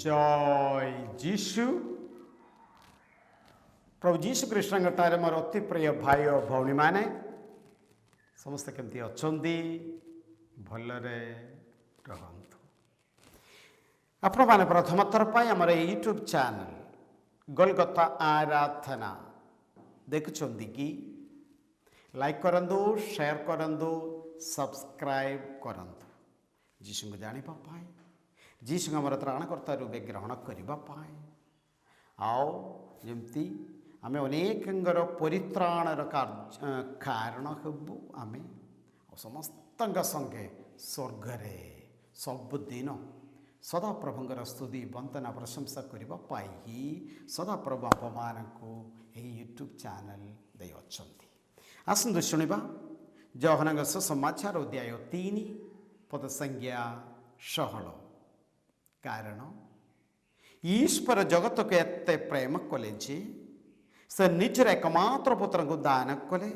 ଜୟ ଯୀଶୁ। ପ୍ରଭୁ ଯୀଶୁ କୃଷ୍ଣଙ୍କଠାରେ ମୋର ଅତି ପ୍ରିୟ ଭାଇ ଓ ଭଉଣୀମାନେ ସମସ୍ତେ କେମିତି ଅଛନ୍ତି? ଭଲରେ ରହନ୍ତୁ। ଆପଣମାନେ ପ୍ରଥମ ଥର ପାଇଁ ଆମର ୟୁଟ୍ୟୁବ୍ ଚ୍ୟାନେଲ୍ ଗୋଲଗତା ଆରାଧନା ଦେଖୁଛନ୍ତି କି? ଲାଇକ୍ କରନ୍ତୁ, ସେୟାର କରନ୍ତୁ, ସବସ୍କ୍ରାଇବ୍ କରନ୍ତୁ। ଯୀଶୁଙ୍କୁ ଜାଣିବା ପାଇଁ, ଯୀଶୁଙ୍କୁ ଆମର ତ୍ରାଣକର୍ତ୍ତା ରୂପେ ଗ୍ରହଣ କରିବା ପାଇଁ, ଆଉ ଯେମିତି ଆମେ ଅନେକଙ୍କର ପରିତ୍ରାଣର କାରଣ ହେବୁ ଆମେ ସମସ୍ତଙ୍କ ସଙ୍ଗେ ସ୍ୱର୍ଗରେ ସବୁଦିନ ସଦାପ୍ରଭୁଙ୍କର ସ୍ତୁତି ବନ୍ଦନା ପ୍ରଶଂସା କରିବା ପାଇଁ ସଦାପ୍ରଭୁ ଆପଣମାନଙ୍କୁ ଏହି ୟୁଟ୍ୟୁବ୍ ଚ୍ୟାନେଲ୍ ଦେଇଅଛନ୍ତି। ଆସନ୍ତୁ ଶୁଣିବା ଯୋହାନଙ୍କ ସୁସମାଚାର ଅଧ୍ୟାୟ 3 ପଦ ସଂଖ୍ୟା 16। କାରଣ ଈଶ୍ୱର ଜଗତକୁ ଏତେ ପ୍ରେମ କଲେ ଯେ ସେ ନିଜର ଏକମାତ୍ର ପୁତ୍ରଙ୍କୁ ଦାନ କଲେ,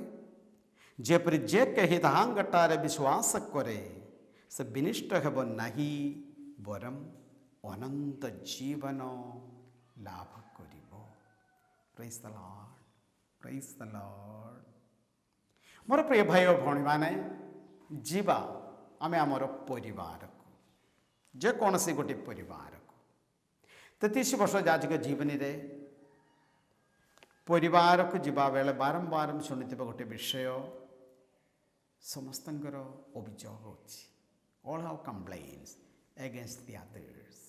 ଯେପରି ଯେ କେହି ତାହାଙ୍କଠାରେ ବିଶ୍ୱାସ କରେ ସେ ବିନଷ୍ଟ ହେବ ନାହିଁ, ବରଂ ଅନନ୍ତ ଜୀବନ ଲାଭ କରିବ। ପ୍ରେଜ୍ ଦ ଲର୍ଡ, ପ୍ରେଜ୍ ଦ ଲର୍ଡ। ମୋର ପ୍ରିୟ ଭାଇ ଓ ଭଉଣୀମାନେ, ଯିବା ଆମେ ଆମର ପରିବାରକୁ, ଯେକୌଣସି ଗୋଟିଏ ପରିବାରକୁ 33 ବର୍ଷ ଯାଜକ ଜୀବନୀରେ ପରିବାରକୁ ଯିବା ବେଳେ ବାରମ୍ବାର ଶୁଣିଥିବା ଗୋଟେ ବିଷୟ, ସମସ୍ତଙ୍କର ଅଭିଯୋଗ ହେଉଛି, all have complaints against the others.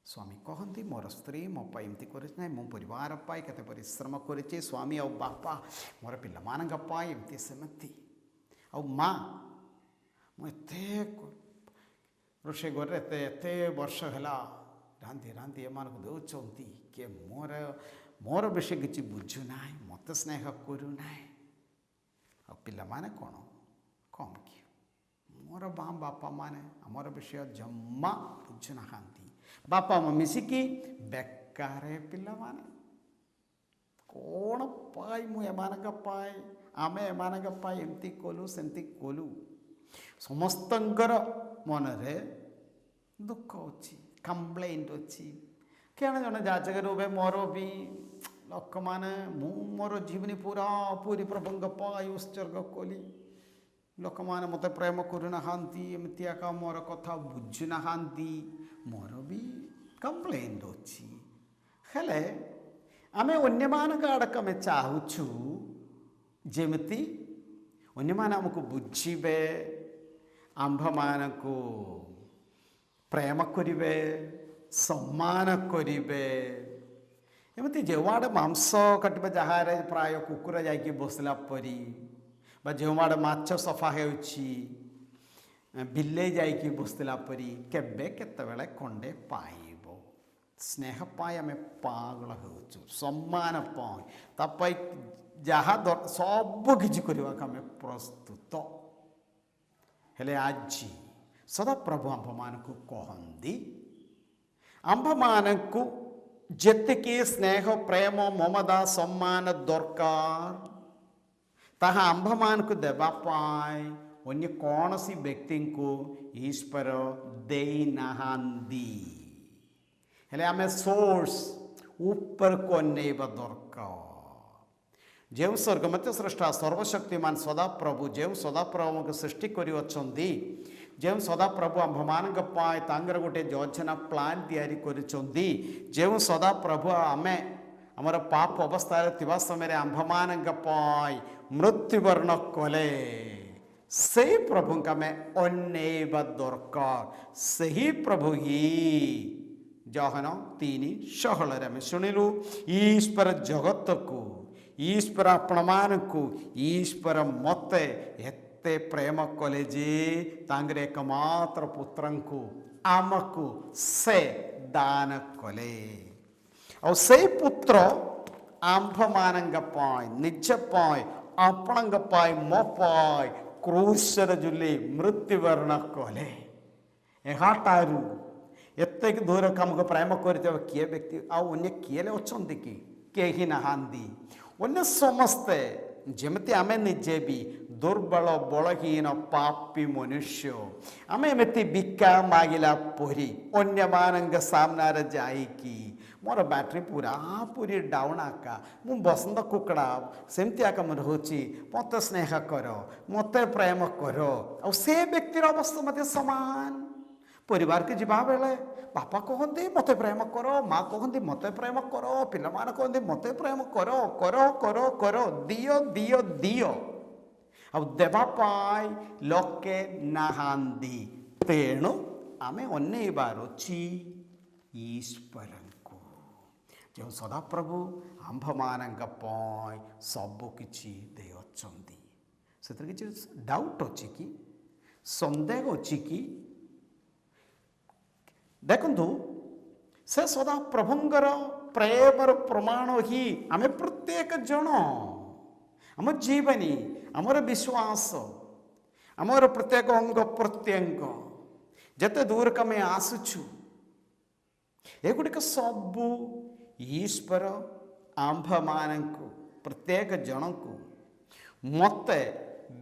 ସ୍ୱାମୀ କହନ୍ତି ମୋର ସ୍ତ୍ରୀ ମୋ ପାଇଁ ଏମିତି କରିଛି ନାହିଁ, ମୁଁ ପରିବାର ପାଇଁ କେତେ ପରିଶ୍ରମ କରିଛି, ସ୍ୱାମୀ ଆଉ ବାପା ମୋର ପିଲାମାନଙ୍କ ପାଇଁ ଏମିତି ସେମିତି, ଆଉ ମା ମୁଁ ଏତେ ରୋଷେଇ ଘରେ ଏତେ ବର୍ଷ ହେଲା ରାନ୍ଧି ରାନ୍ଧି ଏମାନଙ୍କୁ ଦେଉଛନ୍ତି, କିଏ ମୋର ବିଷୟ କିଛି ବୁଝୁନାହିଁ, ମୋତେ ସ୍ନେହ କରୁନାହିଁ, ଆଉ ପିଲାମାନେ କ'ଣ କମ୍ କି ମୋର ବାପା ମାନେ ଆମର ବିଷୟ ଜମା ବୁଝୁନାହାନ୍ତି। ବାପା ମା ମିଶିକି ବେକାର ପିଲାମାନେ, କ'ଣ ପାଇଁ ମୁଁ ଏମାନଙ୍କ ପାଇଁ, ଆମେ ଏମାନଙ୍କ ପାଇଁ ଏମିତି କଲୁ ସେମିତି କଲୁ। ସମସ୍ତଙ୍କର ମନରେ ଦୁଃଖ ଅଛି, କମ୍ପ୍ଲେଣ୍ଟ ଅଛି। କେଣ ଜଣେ ଯାଜକ ରୂପେ ମୋର ବି ଲୋକମାନେ, ମୁଁ ମୋର ଜୀବନୀ ପୁରାପୁରି ପ୍ରଭୁଙ୍କ ପାଇଁ ଉତ୍ସର୍ଗ କଲି, ଲୋକମାନେ ମୋତେ ପ୍ରେମ କରୁନାହାନ୍ତି, ଏମିତି ଏକା ମୋର କଥା ବୁଝୁନାହାନ୍ତି, ମୋର ବି କମ୍ପ୍ଲେଣ୍ଟ ଅଛି। ହେଲେ ଆମେ ଅନ୍ୟମାନଙ୍କ ଆଡ଼କୁ ଆମେ ଚାହୁଁଛୁ ଯେମିତି ଅନ୍ୟମାନେ ଆମକୁ ବୁଝିବେ, ଆମ୍ଭମାନଙ୍କୁ ପ୍ରେମ କରିବେ, ସମ୍ମାନ କରିବେ। ଏମିତି ଯେଉଁଆଡ଼େ ମାଂସ କାଟିବା ଜାଗାରେ ପ୍ରାୟ କୁକୁର ଯାଇକି ବସିଲା ପରି, ବା ଯେଉଁଆଡ଼େ ମାଛ ସଫା ହେଉଛି ବିଲେଇ ଯାଇକି ବସିଲା ପରି, କେବେ କେତେବେଳେ ଖଣ୍ଡେ ପାଇବ। ସ୍ନେହ ପାଇଁ ଆମେ ପାଗଳ ହେଉଛୁ, ସମ୍ମାନ ପାଇଁ, ତା ପାଇଁ ଯାହା ସବୁ କିଛି କରିବାକୁ ଆମେ ପ୍ରସ୍ତୁତ। ହେଲେ ଆଜି ସଦାପ୍ରଭୁ ଆମ୍ଭମାନଙ୍କୁ କହନ୍ତି, ଆମ୍ଭମାନଙ୍କୁ ଯେତିକି ସ୍ନେହ ପ୍ରେମ ମମତା ସମ୍ମାନ ଦରକାର ତାହା ଆମ୍ଭମାନଙ୍କୁ ଦେବା ପାଇଁ ଅନ୍ୟ କୌଣସି ବ୍ୟକ୍ତିଙ୍କୁ ଈଶ୍ୱର ଦେଇନାହାନ୍ତି। ହେଲେ ଆମେ ସୋର୍ସ ଉପରକୁ ଅନେଇବା ଦରକାର। ଯେଉଁ ସ୍ୱର୍ଗମତ୍ୟ ସ୍ରଷ୍ଟା ସର୍ବଶକ୍ତିମାନ ସଦାପ୍ରଭୁ, ଯେଉଁ ସଦାପ୍ରଭୁଙ୍କୁ ସୃଷ୍ଟି କରିଅଛନ୍ତି, ଯେଉଁ ସଦାପ୍ରଭୁ ଆମ୍ଭମାନଙ୍କ ପାଇଁ ତାଙ୍କର ଗୋଟେ ଯୋଜନା ପ୍ଲାନ୍ ତିଆରି କରିଛନ୍ତି, ଯେଉଁ ସଦାପ୍ରଭୁ ଆମେ ଆମର ପାପ ଅବସ୍ଥାରେ ଥିବା ସମୟରେ ଆମ୍ଭମାନଙ୍କ ପାଇଁ ମୃତ୍ୟୁବରଣ କଲେ, ସେହି ପ୍ରଭୁଙ୍କୁ ଆମେ ଅନେଇବା ଦରକାର। ସେହି ପ୍ରଭୁ ହିଁ ଯୋହାନ 3:16 ଆମେ ଶୁଣିଲୁ, ଈଶ୍ୱର ଜଗତକୁ, ଈଶ୍ୱର ଆପଣମାନଙ୍କୁ, ଈଶ୍ୱର ମୋତେ ଏତେ ପ୍ରେମ କଲେ ଯେ ତାଙ୍କର ଏକମାତ୍ର ପୁତ୍ରଙ୍କୁ ଆମକୁ ସେ ଦାନ କଲେ, ଆଉ ସେଇ ପୁତ୍ର ଆମ୍ଭମାନଙ୍କ ପାଇଁ, ନିଜ ପାଇଁ, ଆପଣଙ୍କ ପାଇଁ, ମୋ ପାଇଁ କ୍ରୁଶରେ ଝୁଲି ମୃତ୍ୟୁବରଣ କଲେ। ଏହାଠାରୁ ଏତିକି ଦୂରକୁ ଆମକୁ ପ୍ରେମ କରିଥିବା କିଏ ବ୍ୟକ୍ତି ଆଉ ଅନ୍ୟ କିଏ ଅଛନ୍ତି କି? କେହି ନାହାନ୍ତି। ଅନ୍ୟ ସମସ୍ତେ ଯେମିତି ଆମେ ନିଜେ ବି ଦୁର୍ବଳ ବଳହୀନ ପାପୀ ମନୁଷ୍ୟ। ଆମେ ଏମିତି ବିକା ମାଗିଲା ପରି ଅନ୍ୟମାନଙ୍କ ସାମ୍ନାରେ ଯାଇକି ମୋର ବ୍ୟାଟେରୀ ପୁରାପୁରି ଡାଉନ୍ ଆକା, ମୁଁ ବସନ୍ତ କୁକୁଡ଼ା ସେମିତି ଆକା ମୁଁ ରହୁଛି, ମୋତେ ସ୍ନେହ କର, ମୋତେ ପ୍ରେମ କର। ଆଉ ସେ ବ୍ୟକ୍ତିର ଅବସ୍ଥା ମଧ୍ୟ ସମାନ। ପରିବାରକୁ ଯିବା ବେଳେ ବାପା କହନ୍ତି ମୋତେ ପ୍ରେମ କର, ମା କହନ୍ତି ମୋତେ ପ୍ରେମ କର, ପିଲାମାନେ କହନ୍ତି ମୋତେ ପ୍ରେମ କର, କର କର କର, ଦିଅ ଦିଅ ଦିଅ। ଆଉ ଦେବା ପାଇଁ ଲୋକେ ନାହାନ୍ତି। ତେଣୁ ଆମେ ଅନେଇବାର ଅଛି ଈଶ୍ୱରଙ୍କୁ, ଯେଉଁ ସଦାପ୍ରଭୁ ଆମ୍ଭମାନଙ୍କ ପାଇଁ ସବୁକିଛି ଦେଇଅଛନ୍ତି। ସେଥିରେ କିଛି ଡାଉଟ୍ ଅଛି କି, ସନ୍ଦେହ ଅଛି କି? ଦେଖନ୍ତୁ, ସେ ସଦାପ୍ରଭୁଙ୍କର ପ୍ରେମର ପ୍ରମାଣ ହିଁ ଆମେ ପ୍ରତ୍ୟେକ ଜଣ, ଆମ ଜୀବନୀ, ଆମର ବିଶ୍ୱାସ, ଆମର ପ୍ରତ୍ୟେକ ଅଙ୍ଗ ପ୍ରତ୍ୟଙ୍ଗ, ଯେତେ ଦୂରକୁ ଆମେ ଆସୁଛୁ, ଏଗୁଡ଼ିକ ସବୁ ଈଶ୍ୱର ଆମ୍ଭମାନଙ୍କୁ ପ୍ରତ୍ୟେକ ଜଣଙ୍କୁ ମୋତେ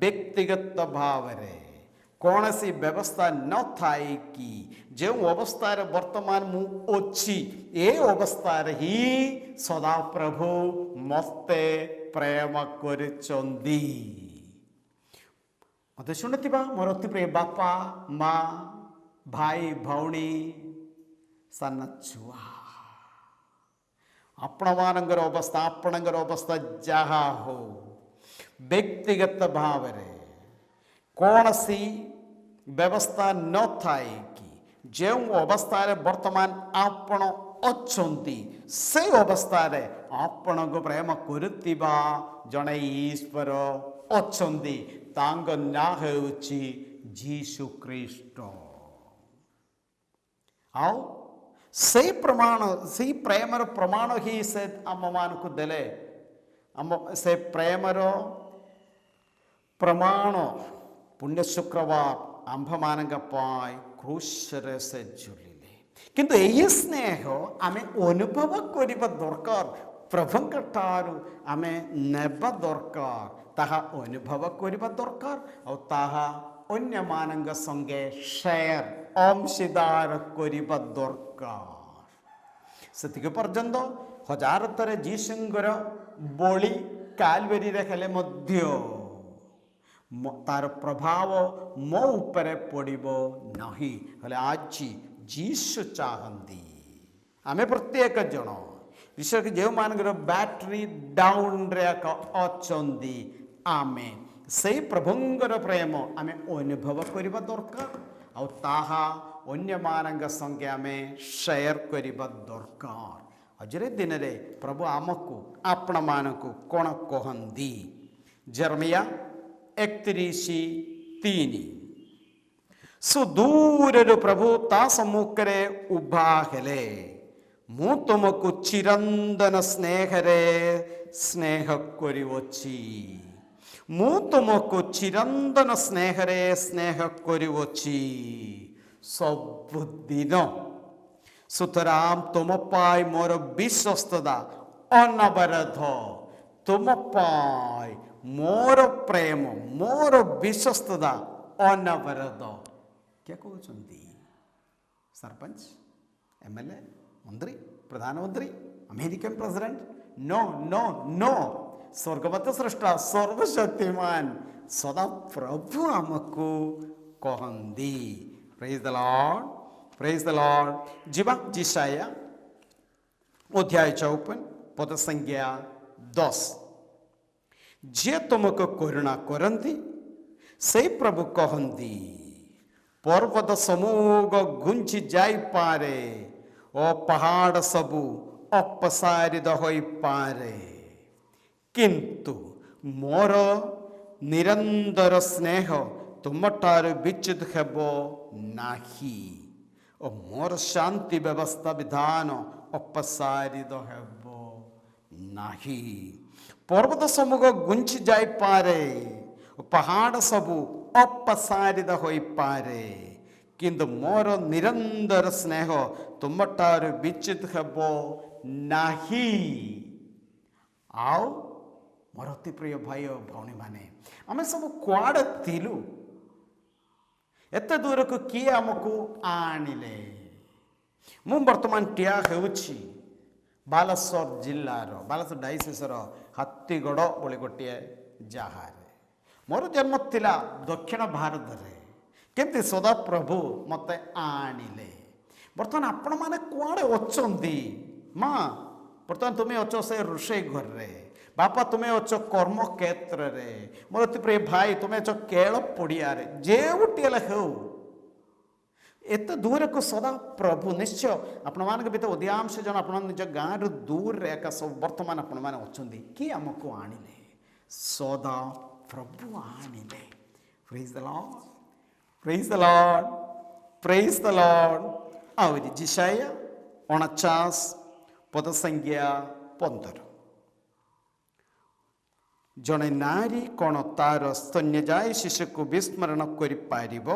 ବ୍ୟକ୍ତିଗତ ଭାବରେ କୌଣସି ବ୍ୟବସ୍ଥା ନଥାଇକି ଯେଉଁ ଅବସ୍ଥାରେ ବର୍ତ୍ତମାନ ମୁଁ ଅଛି, ଏ ଅବସ୍ଥାରେ ହିଁ ସଦାପ୍ରଭୁ ମୋତେ ପ୍ରେମ କରିଛନ୍ତି। ମୋତେ ଶୁଣୁଥିବା ମୋର ଅତି ପ୍ରିୟ ବାପା ମା, ଭାଇ ଭଉଣୀ, ସାନ ଛୁଆ, ଆପଣମାନଙ୍କର ଅବସ୍ଥା, ଆପଣଙ୍କର ଅବସ୍ଥା ଯାହା ହଉ, ବ୍ୟକ୍ତିଗତ ଭାବରେ କୌଣସି ବ୍ୟବସ୍ଥା ନଥାଇକି ଯେଉଁ ଅବସ୍ଥାରେ ବର୍ତ୍ତମାନ ଆପଣ ଅଛନ୍ତି, ସେ ଅବସ୍ଥାରେ ଆପଣଙ୍କୁ ପ୍ରେମ କରୁଥିବା ଜଣେ ଈଶ୍ୱର ଅଛନ୍ତି। ତାଙ୍କ ନାଁ ହେଉଛି ଯୀଶୁ ଖ୍ରୀଷ୍ଟ। ଆଉ ସେଇ ପ୍ରମାଣ, ସେଇ ପ୍ରେମର ପ୍ରମାଣ ହିଁ ସେ ଆମମାନଙ୍କୁ ଦେଲେ। ସେ ପ୍ରେମର ପ୍ରମାଣ ପୁଣ୍ୟ ଶୁକ୍ରବାର ଆମ୍ଭମାନଙ୍କ ପାଇଁ କ୍ରୁଶରେ ସେ ଝୁଲିଲେ। କିନ୍ତୁ ଏହି ସ୍ନେହ ଆମେ ଅନୁଭବ କରିବା ଦରକାର, ପ୍ରଭୁଙ୍କ ଠାରୁ ଆମେ ନେବା ଦରକାର, ତାହା ଅନୁଭବ କରିବା ଦରକାର, ଆଉ ତାହା ଅନ୍ୟମାନଙ୍କ ସଙ୍ଗେ ସେୟାର, ଅଂଶୀଦାର କରିବା ଦରକାର। ସେତିକି ପର୍ଯ୍ୟନ୍ତ ହଜାର ଥର ଯୀଶୁଙ୍କର ବଳି କାଲଭେରୀରେ ହେଲେ ମଧ୍ୟ ତାର ପ୍ରଭାବ ମୋ ଉପରେ ପଡ଼ିବ ନାହିଁ। ହେଲେ ଆଜି ଯୀଶୁ ଚାହାନ୍ତି ଆମେ ପ୍ରତ୍ୟେକ ଜଣ, ବିଶେଷ ଯେଉଁମାନଙ୍କର ବ୍ୟାଟେରୀ ଡାଉନ୍ରେ ଅଛନ୍ତି, ଆମେ ସେଇ ପ୍ରଭୁଙ୍କର ପ୍ରେମ ଆମେ ଅନୁଭବ କରିବା ଦରକାର, ଆଉ ତାହା ଅନ୍ୟମାନଙ୍କ ସଙ୍ଗେ ଆମେ ସେୟାର କରିବା ଦରକାର। ଆଜିର ଦିନରେ ପ୍ରଭୁ ଆମକୁ, ଆପଣମାନଙ୍କୁ କ'ଣ କହନ୍ତି? ଜେରେମିୟା 31:3। ସୁଦୂରରୁ ପ୍ରଭୁ ତା ସମ୍ମୁଖରେ ଉଭା ହେଲେ, ମୁଁ ତୁମକୁ ଚିରନ୍ଦନ ସ୍ନେହରେ ସ୍ନେହ କରିଅଛି। ମୁଁ ତୁମକୁ ଚିରନ୍ଦନ ସ୍ନେହରେ ସ୍ନେହ କରିଅଛି ସବୁଦିନ। ସୁତରାଂ ତୁମ ପାଇଁ ମୋର ବିଶ୍ୱସ୍ତତା ଅନବରତ, ତୁମ ପାଇଁ ମୋର ପ୍ରେମ, ମୋର ବିଶ୍ୱସ୍ତତା ଅନବରତ। କିଏ କହୁଛନ୍ତି? ସରପଞ୍ଚ, MLA, ମନ୍ତ୍ରୀ, ପ୍ରଧାନମନ୍ତ୍ରୀ, American president? No no no, ସ୍ୱର୍ଗବତ ସ୍ରଷ୍ଟା ସର୍ବଶକ୍ତିମାନ ସଦା ପ୍ରଭୁ ଆମକୁ କହନ୍ତି। ପ୍ରେଜ୍ ଦ ଲର୍ଡ, ପ୍ରେଜ୍ ଦ ଲର୍ଡ। ଯିବା ଯିଶାୟା ଅଧ୍ୟାୟ 54 ପଦ ସଂଖ୍ୟା 10। ଯିଏ ତୁମକୁ କରୁଣା କରନ୍ତି, ସେଇ ପ୍ରଭୁ କହନ୍ତି, ପର୍ବତ ସମୂହ ଘୁଞ୍ଚି ଯାଇପାରେ ଓ ପାହାଡ଼ ସବୁ ଅପସାରିତ ହୋଇପାରେ, କିନ୍ତୁ ମୋର ନିରନ୍ତର ସ୍ନେହ ତୁମଠାରୁ ବିଚ୍ୟୁତ ହେବ ନାହିଁ ଓ ମୋର ଶାନ୍ତି ବ୍ୟବସ୍ଥା ବିଧାନ ଅପସାରିତ ହେବ ନାହିଁ। ପର୍ବତ ସମୂହ ଘୁଞ୍ଚି ଯାଇପାରେ, ପାହାଡ଼ ସବୁ ଅପସାରିତ ହୋଇପାରେ, କିନ୍ତୁ ମୋର ନିରନ୍ତର ସ୍ନେହ ତୁମଠାରୁ ବିଚ୍ୟୁତ ହେବ ନାହିଁ। ଆଉ मोर अति प्रिय भाई और भौणी माने आमे सब कुआड़े थिलु एते दूर को किए आमको आनिले मु वर्तमान टिया हेउछि बालेश्वर जिल्लार बालेश्वर डायसिसर हाथीगढ़ बोली गोटे जगार मोर जन्म थिला दक्षिण भारत रे केमती सदा प्रभु मते आनिले बर्तमान आपण माने कुआड़े अछंती माँ बर्तमान तुम्हें अच्छो से रोषे घर रे बापा तुम्हें अच्छो कर्म क्षेत्र रे मोर अति प्रिय भाई तुम्हें अच्छो केल पड़िया रे जेउटिएले हेउ एत दूर को सदा प्रभु निश्चय आपण मान भीतर अधिकांश जन आपण निज गाँ रु दूर रे एका सब वर्तमान आपण माने अछंती कि हमको आनिले सदा प्रभु आनिले praise the Lord praise the Lord praise the Lord आउरी जिशाया 49 पद संज्ञा 15 जड़े नारी कौन तार स्तन्यजाय शिशु को विस्मरण कर पारिबो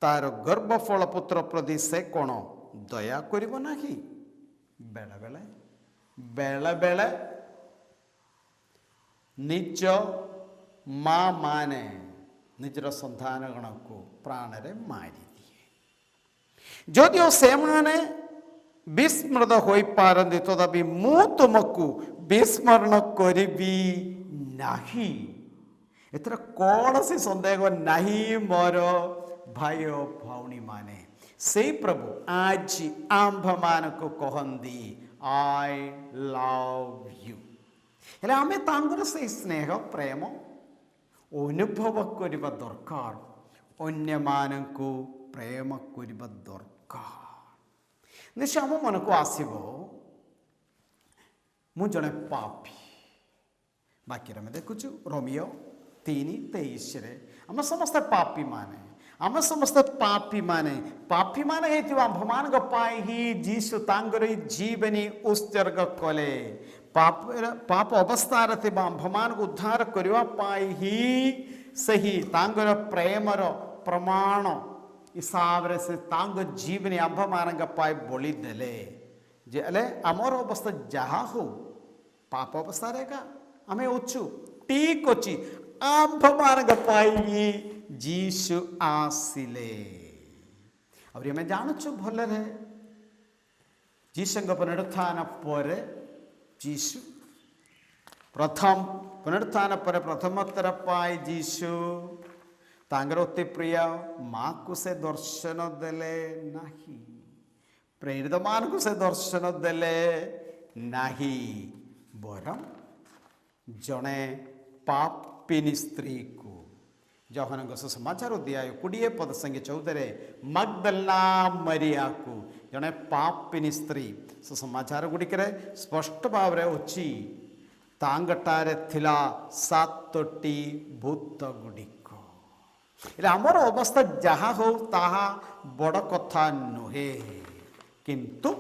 तार गर्भफल पुत्र प्रति से कौन दया करिबो नाही बेले बेले बेले बेले निज माँ माने निजर संतान गण को प्राण रे मारी दिए जदिओ से माने विस्मृत हो पारती तथापि मु तुमको विस्मरण करी नाही एथर कौन सी संदेह नहीं मोर भाई भौणी माने से प्रभु आज आंभ मान को कहती आई लव यू हेले आमे तांगर से स्नेह प्रेम अनुभव करबा दरकार अन्य मान को प्रेम करबा दरकार निश्चय आम मन को आसब मु जड़े पापी बाकी में देखुचु रोमियो 3:23 आम समस्त पापी माने आम समस्त पापी माने आंभमान ही जीशु तांगर जीवनी उत्सर्ग कले पाप अवस्था आंभमान को उद्धार करने ही सही तांगर प्रेमर प्रमाण हिसाब से तांग जीवनी आंभ मान बोली देले जे अले आमर अवस्था जहाँ हो पाप अवस्था रेगा आमे अच्छु ठीक अच्छी आंभ मान जीशु आसिले और आम जानूँ भल जीशु पुनरुत्थान पर जीशु प्रथम पुनरुत्थान पर प्रथमोत्तर पाई जीशु तांगर अति प्रिय माँ को से दर्शन देले नाही प्रेरित मान को से दर्शन देले नाही बरम जड़े पापिनी स्त्री को जौहन समाचार अध्याय 20 पद संगे 14 मगदलना मरिया को जड़े पापिनी स्त्री समाचार गुड़िक स्पष्ट भाव अच्छी तांगटारे थिला 7टी भूत गुड़िक आमर अवस्था जहाँ हो ताहा बड़ कथा नुहे किंतु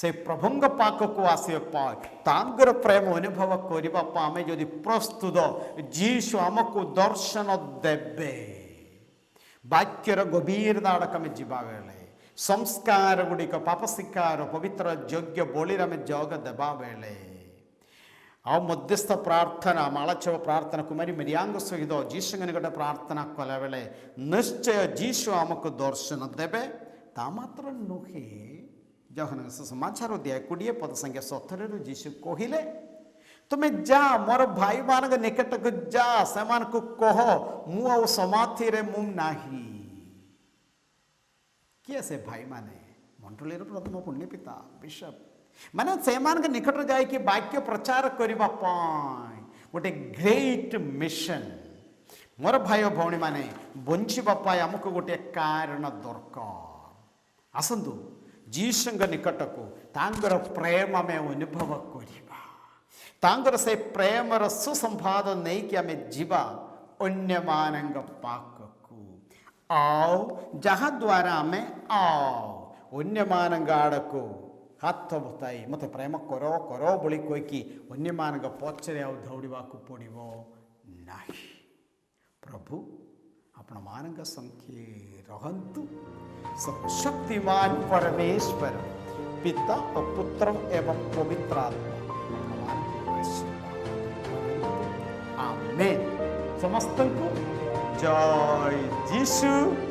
से प्रभुंग पाक को आसे तांगर प्रेम अनुभव करने आम जदि प्रस्तुत जीशु आमको दर्शन देबे वाक्यर गभीरता आड़क आम जा बेले संस्कार गुड़िक पाप शिकार पवित्र यज्ञ बलि आम जग देवा बेले आ मध्यस्थ प्रार्थना मालाचव प्रार्थना कुमारी मरियांग सहित जीशु निकट प्रार्थना कला बेले निश्चय जीशु आमको दर्शन देबे ता मात्र नुहे जहन समाचार अध्याय 20 पद संख्या 17 जीशु कहले तुम्हें जा मोर भाई मान निकट को जा से को कह मु आ समाधि रे मु नाही किए से भाई माने मंडली प्रथम पुण्य पिता बिशप माने से निकट जाए वाक्य प्रचार करने गोटे ग्रेट मिशन मोर भाई भौणी माने बंचापी आमको गोटे कारण दरकार आसतु जीशु निकट को तांगर प्रेम आम अनुभव करवा तांगर से प्रेमर सुसंवाद नहीं कि आम जीवा अन्य मान पाक को आओ जहाँ द्वारा आम आओ अन्य मान आड़ को हाथ बताई मत प्रेम करो करो बोली कहीकि अन्य मान पचरे आ दौड़ा पड़ो ना प्रभु आपण मान संख्ये रहंतु शक्तिमान परमेश्वर पिता और पुत्र एवं पवित्र आत्मा आमेन। समस्त को जय जीशु।